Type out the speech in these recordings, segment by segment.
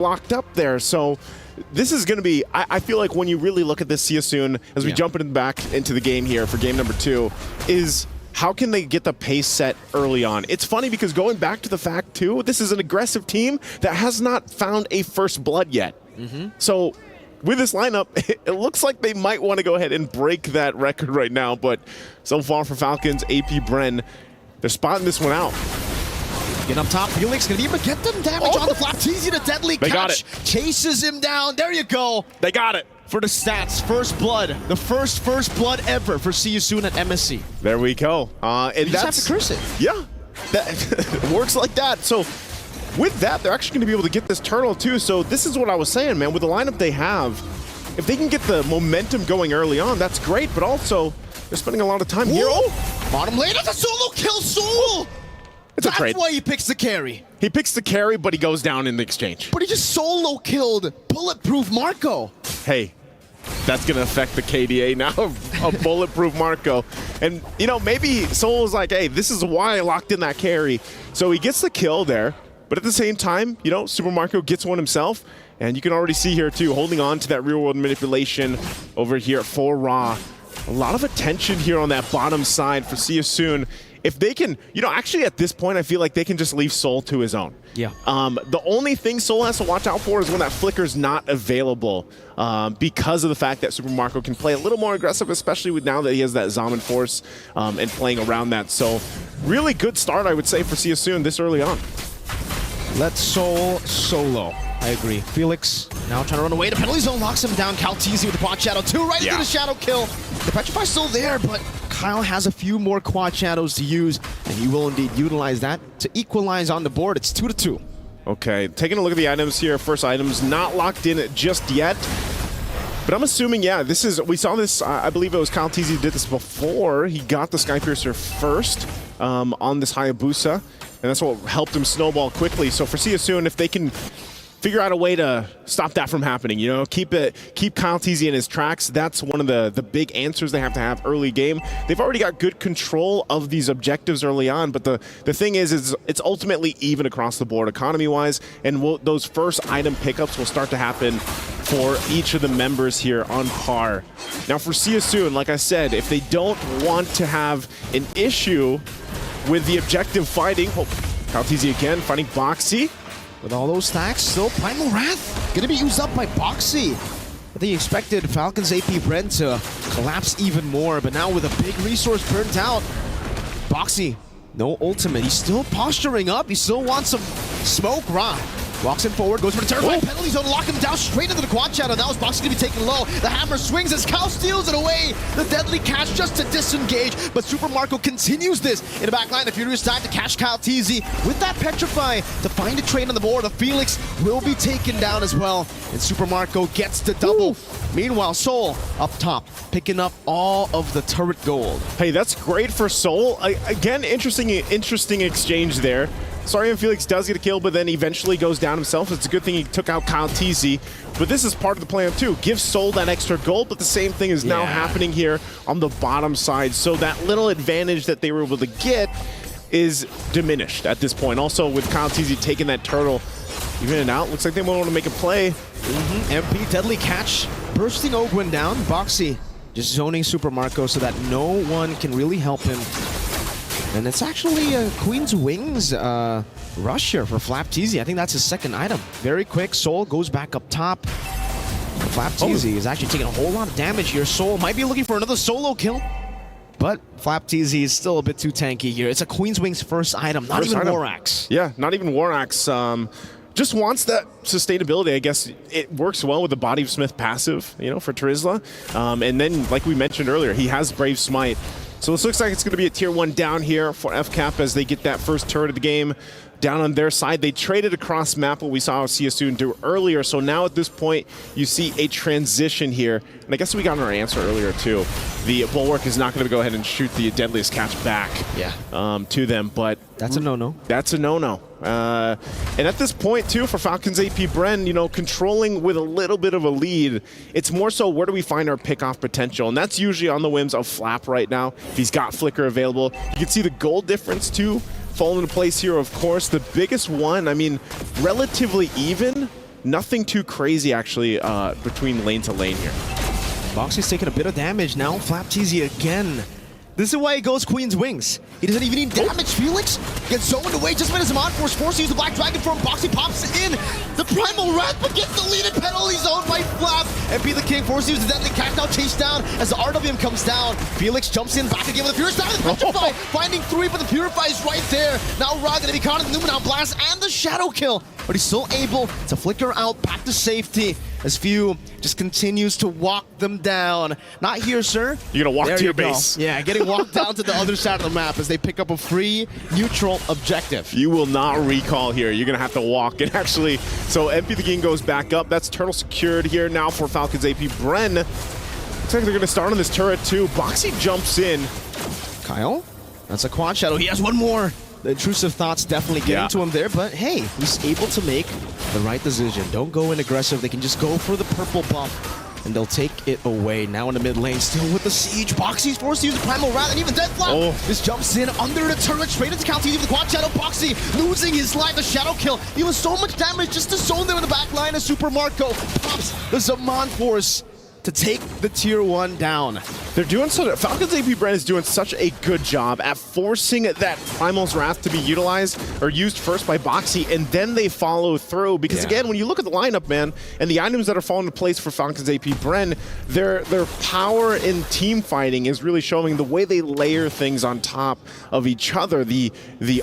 locked up there. So this is going to be, I feel like when you really look at this, see you soon, as we jump back into the game here for game number 2, is how can they get the pace set early on? It's funny because going back to the fact, too, this is an aggressive team that has not found a first blood yet. So with this lineup, it looks like they might want to go ahead and break that record right now. But so far for Falcons, Ap.Bren, they're spotting this one out. Get up top, Felix gonna be able to get them damage on the Flap-Teasy, the deadly catch. They got it. Chases him down. There you go. They got it. For the stats, first blood. The first blood ever for See You Soon at MSC. There we go. And you just have to curse it. Yeah, that works like that. So with that, they're actually going to be able to get this turtle too. So this is what I was saying, man. With the lineup they have, if they can get the momentum going early on, that's great. But also, they're spending a lot of time here. Oh, bottom lane, that's a solo kill, Soul. It's a trade. That's why he picks the carry. He picks the carry, but he goes down in the exchange. But he just solo killed Bulletproof Marco. Hey, that's going to affect the KDA now of Bulletproof Marco. And, you know, maybe Soul was like, hey, this is why I locked in that carry. So he gets the kill there. But at the same time, you know, Super Marco gets one himself. And you can already see here, too, holding on to that real-world manipulation over here for Raw. A lot of attention here on that bottom side for See You Soon. If they can, you know, actually at this point, I feel like they can just leave Soul to his own. Yeah. The only thing Soul has to watch out for is when that flicker's not available because of the fact that Super Marco can play a little more aggressive, especially with now that he has that Zaman Force and playing around that. So really good start, I would say, for See You Soon this early on. Let Soul solo. I agree. Felix now trying to run away. The penalty zone locks him down. Cal-Teasy with the quad shadow 2 right into the shadow kill. The Petrify's still there, but Kyle has a few more quad shadows to use, and he will indeed utilize that to equalize on the board. It's 2-2. Okay, taking a look at the items here. First items not locked in just yet. But I'm assuming, yeah, this is, we saw this, I believe it was Cal-Teasy who did this before. He got the Skypiercer first on this Hayabusa, and that's what helped him snowball quickly. So for See You Soon, if they can figure out a way to stop that from happening, you know, keep Cal-Teasy in his tracks. That's one of the big answers they have to have early game. They've already got good control of these objectives early on, but the thing is it's ultimately even across the board economy-wise, and those first item pickups will start to happen for each of the members here on par. Now for See You Soon, like I said, if they don't want to have an issue with the objective fighting, Cal-Teasy again fighting Boxy. With all those stacks, still Primal Wrath gonna be used up by Boxy. I think he expected Falcons Ap.Bren to collapse even more, but now with a big resource burnt out, Boxy, no ultimate. He's still posturing up. He still wants some smoke. Ra walks him forward, goes for the terrifying penalty zone, lock him down straight into the quad shadow. Now is Boxy gonna be taken low. The hammer swings as Cal steals it away. The deadly catch just to disengage, but Super Marco continues this in the back line. The Furious time to catch Cal-Teasy with that Petrify to find a trade on the board. The Felix will be taken down as well, and Super Marco gets the double. Meanwhile, Soul up top, picking up all of the turret gold. Hey, that's great for Soul. Again, interesting exchange there. Sorry if Felix does get a kill, but then eventually goes down himself. It's a good thing he took out Cal-Teasy. But this is part of the plan too. Give Soul that extra gold, but the same thing is now happening here on the bottom side. So that little advantage that they were able to get is diminished at this point. Also with Cal-Teasy taking that turtle, even it out, looks like they want to make a play. MP, deadly catch, bursting Ogwin down. Boxy just zoning Super Marco so that no one can really help him. And it's actually a Queen's Wings rush here for Flap-Teasy. I think that's his second item. Very quick, Soul goes back up top. Flap-Teasy is actually taking a whole lot of damage here. Soul might be looking for another solo kill, but Flap-Teasy is still a bit too tanky here. It's a Queen's Wings first item, not even War Axe. Yeah, not even War Axe. Just wants that sustainability. I guess it works well with the Body of Smith passive, you know, for Trizla. And then, like we mentioned earlier, he has Brave Smite. So this looks like it's going to be a tier 1 down here for FCAP as they get that first turret of the game down on their side. They traded across map what we saw See You Soon do earlier. So now at this point, you see a transition here. And I guess we got our answer earlier too. The Bulwark is not going to go ahead and shoot the Deadliest Catch back to them. But that's a no-no. That's a no-no. And at this point too, for Falcons Ap.Bren, you know, controlling with a little bit of a lead, it's more so where do we find our pick-off potential? And that's usually on the whims of Flap right now. If he's got Flicker available, you can see the gold difference too fall into place here, of course. The biggest one, I mean, relatively even, nothing too crazy actually between lane to lane here. Boxy's taking a bit of damage now. Flap-TZ again. This is why he goes Queen's Wings. He doesn't even need damage. Felix gets zoned away just when his Mod Force forced to use the Black Dragon form. Boxy pops in. The Primal Wrath, but gets deleted. Penalty zoned by Flap. MP the King forced to use the Deadly Cat, now chased down as the RWM comes down. Felix jumps in back again with the Purify. The Petrify finding 3, but the Purify is right there. Now Ra gonna be caught in the Numenal Blast and the Shadow Kill. But he's still able to flicker out back to safety as Few just continues to walk them down. Not here, sir. You're gonna walk There to your you go. base. Yeah, getting walked down to the other side of the map as they pick up a free neutral objective. You will not recall here. You're going to have to walk. And actually, so MP the King goes back up. That's turtle secured here now for Falcons Ap.Bren. Looks like they're going to start on this turret too. Boxy jumps in. Kyle, that's a quad shadow. He has one more. The intrusive thoughts definitely getting to him there, but hey, he's able to make the right decision. Don't go in aggressive. They can just go for the purple buff, and they'll take it away. Now in the mid lane, still with the siege. Boxy's forced to use the Primal Wrath, and even Dead Flap just jumps in under the turret, straight into Cal TZ with the quad shadow. Boxy losing his life, the shadow kill. Even so much damage just to zone there in the back line as Super Marco pops the Zaman Force to take the tier 1 down. They're doing so. Falcons Ap.Bren is doing such a good job at forcing that Primal's Wrath to be utilized or used first by Boxy, and then they follow through. Because again, when you look at the lineup, man, and the items that are falling into place for Falcons Ap.Bren, their power in team fighting is really showing the way they layer things on top of each other. The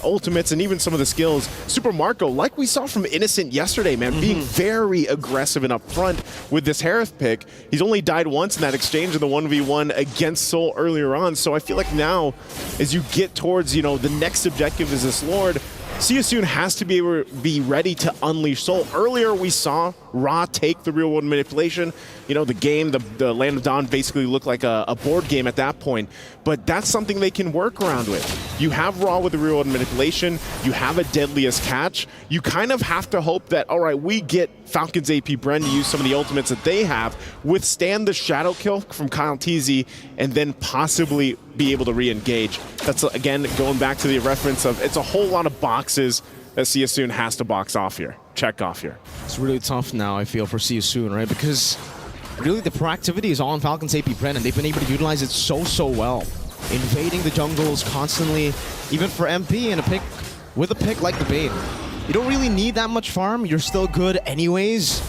ultimates and even some of the skills. Super Marco, like we saw from Innocent yesterday, man, being very aggressive and upfront with this Harith pick. He's only died once in that exchange in the 1v1 against Soul earlier on, so I feel like now, as you get towards, you know, the next objective is this Lord, Seasoon has to be ready to unleash Soul. Earlier, we saw Ra take the real world manipulation. You know, the game, the Land of Dawn basically looked like a board game at that point, but that's something they can work around with. You have Ra with the real world manipulation, you have a Deadliest Catch, you kind of have to hope that, all right, we get Falcons Ap.Bren to use some of the ultimates that they have, withstand the shadow kill from Kyle TZ, and then possibly be able to re-engage. That's, again, going back to the reference of it's a whole lot of boxes that Seasoon has to box off here, check off here. It's really tough now, I feel, for Seasoon, right? Because really the proactivity is all on Falcons Ap.Bren, and they've been able to utilize it so well. Invading the jungles constantly, even for MP and with a pick like the Bane. You don't really need that much farm, you're still good anyways.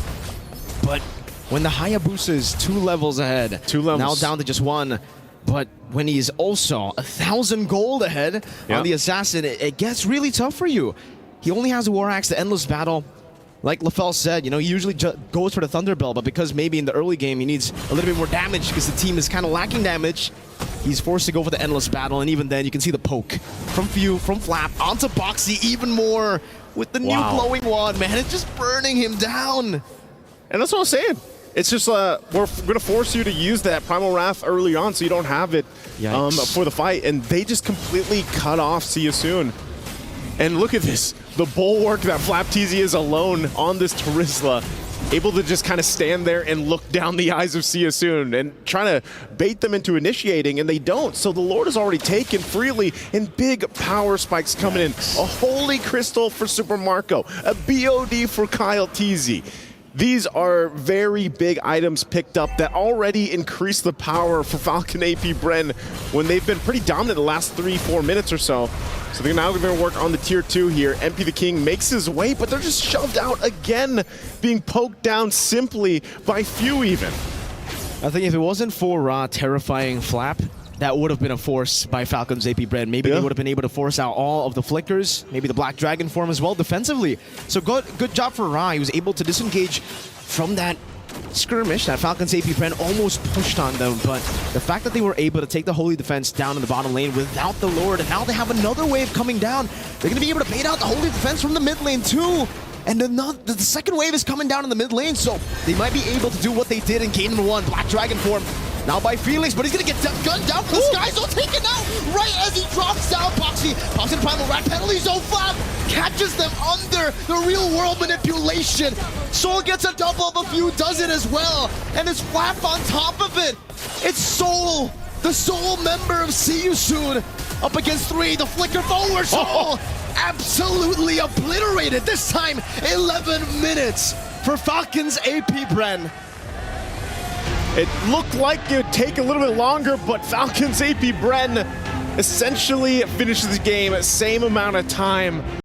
But when the Hayabusa is 2 levels ahead, 2 levels. now down to just 1, but when he's also 1,000 gold ahead on the Assassin, it gets really tough for you. He only has a War Axe, the Endless Battle. Like LaFell said, you know, he usually goes for the Thunderbell, but because maybe in the early game he needs a little bit more damage because the team is kind of lacking damage, he's forced to go for the Endless Battle, and even then you can see the poke from Few, from Flap, onto Boxy even more with the new glowing wand, man. It's just burning him down. And that's what I'm saying. It's just, we're going to force you to use that Primal Wrath early on so you don't have it for the fight. And they just completely cut off Seasoon. And look at this. The bulwark that Flap.TZ is alone on this Terizla, able to just kind of stand there and look down the eyes of Seasoon and trying to bait them into initiating, and they don't. So the Lord is already taken freely, and big power spikes coming in. A Holy Crystal for Super Marco, a BOD for Kyle TZ. These are very big items picked up that already increase the power for Falcon Ap.Bren when they've been pretty dominant the last 3-4 minutes or so. So they're now going to work on the tier 2 here. MP the King makes his way, but they're just shoved out again, being poked down simply by Few even. I think if it wasn't for Ra terrifying Flap, that would have been a force by Falcons Ap.Bren. Maybe they would have been able to force out all of the flickers, maybe the Black Dragon form as well defensively. So good job for Ra. He was able to disengage from that skirmish that Falcons Ap.Bren almost pushed on them, but the fact that they were able to take the Holy Defense down in the bottom lane without the Lord, and now they have another wave coming down, they're going to be able to bait out the Holy Defense from the mid lane too. And the second wave is coming down in the mid lane, so they might be able to do what they did in game number 1, Black Dragon form. Now by Felix, but he's gonna get gunned down from the sky, so taken out right as he drops down. Boxy pops in Primal Wrath, penalty zone Flap catches them under the real world manipulation. Soul gets a double, but Few does it as well, and it's Flap on top of it. It's Soul, the Soul member of Seasoon, up against 3, the flicker forward. Soul absolutely obliterated. This time 11 minutes for Falcons Ap.Bren. It looked like it would take a little bit longer, but Falcons Ap.Bren essentially finishes the game same amount of time.